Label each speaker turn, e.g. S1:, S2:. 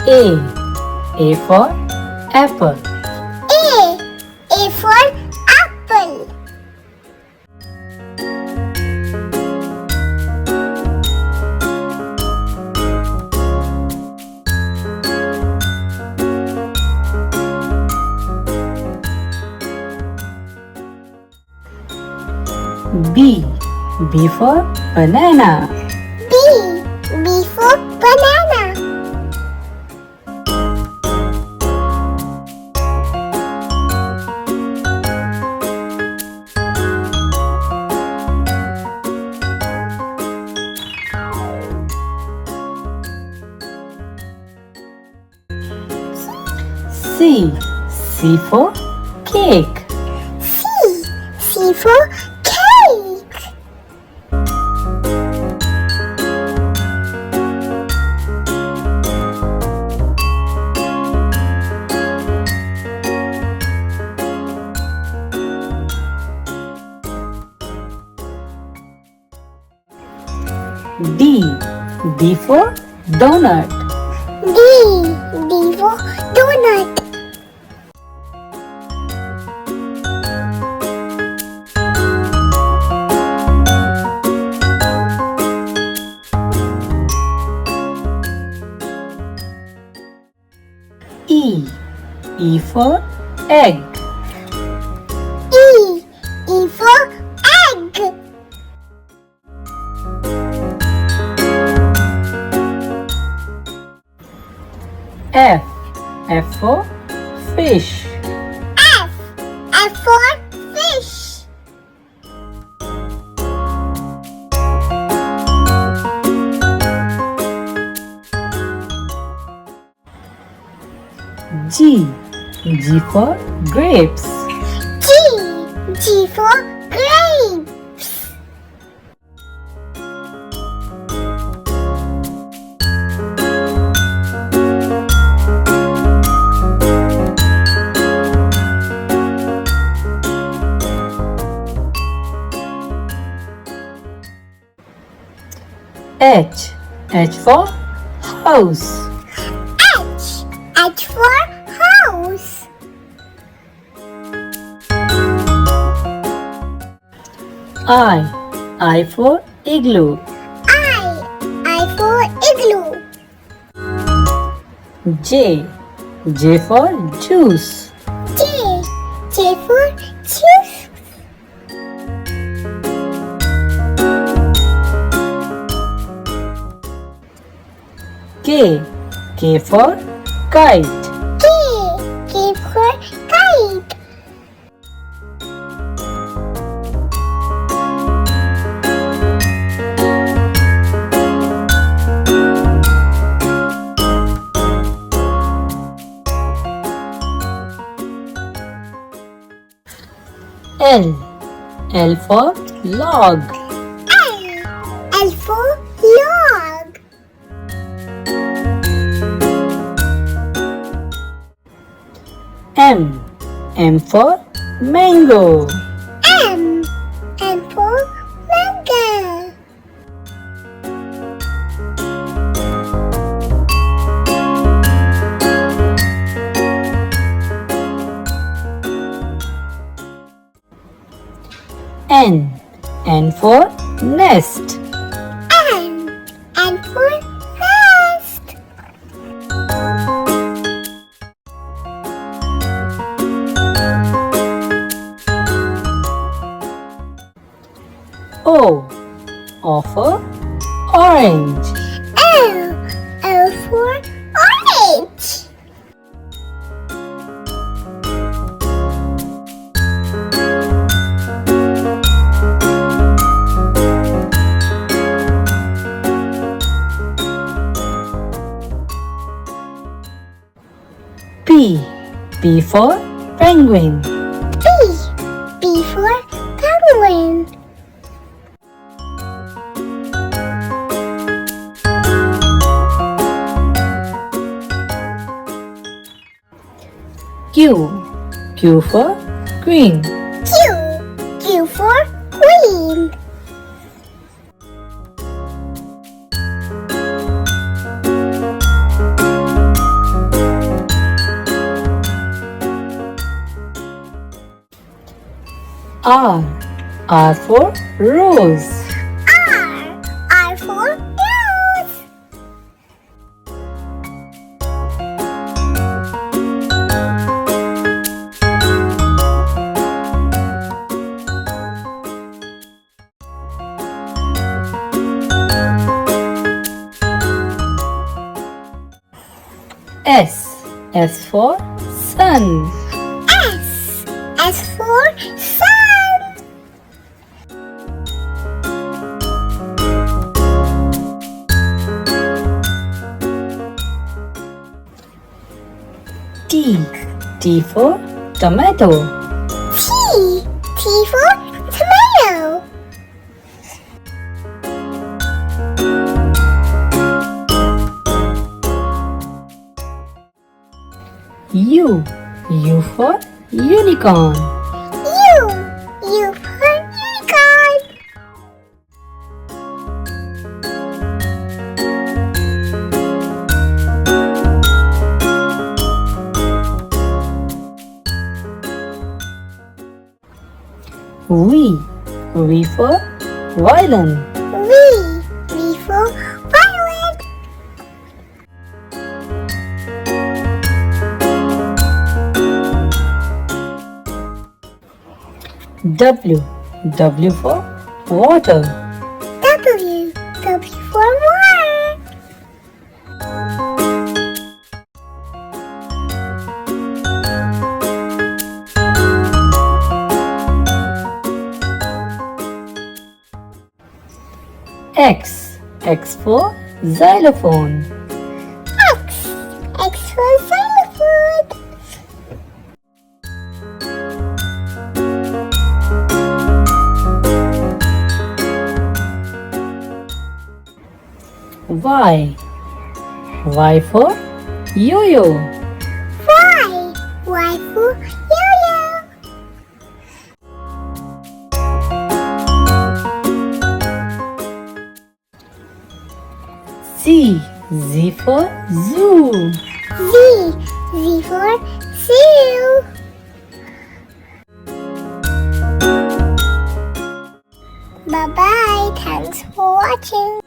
S1: A. A for apple.
S2: A for apple.
S1: B. B for banana.
S2: B for banana.
S1: C. C for cake.
S2: C for cake.
S1: D. D for donut.
S2: D for donut.
S1: E. E for egg.
S2: E for egg.
S1: F. F for fish.
S2: F for fish.
S1: G. G for grapes.
S2: G for grapes.
S1: H. H for house.
S2: H for house.
S1: I for igloo.
S2: I for igloo.
S1: J. J for juice.
S2: J for juice.
S1: K. K for kite.
S2: K for kite.
S1: L. L for log.
S2: L for log.
S1: M. M for mango.
S2: M for mango.
S1: N for nest.
S2: N for nest. O for orange. O for orange.
S1: P for penguin.
S2: P for penguin. Q for queen. Q for queen.
S1: R. R for rose.
S2: R for rose.
S1: S. S for sun.
S2: S for sun.
S1: T. T for tomato.
S2: T for tomato.
S1: U. U for unicorn.
S2: U for unicorn.
S1: V. V for violin.
S2: V for violin.
S1: W. W for water.
S2: W for water.
S1: X. X for xylophone.
S2: X for xylophone.
S1: Y. Y for yo-yo.
S2: Y for yo-yo.
S1: Z. Z for zoo.
S2: Z for zoo. Bye-bye. Thanks for watching.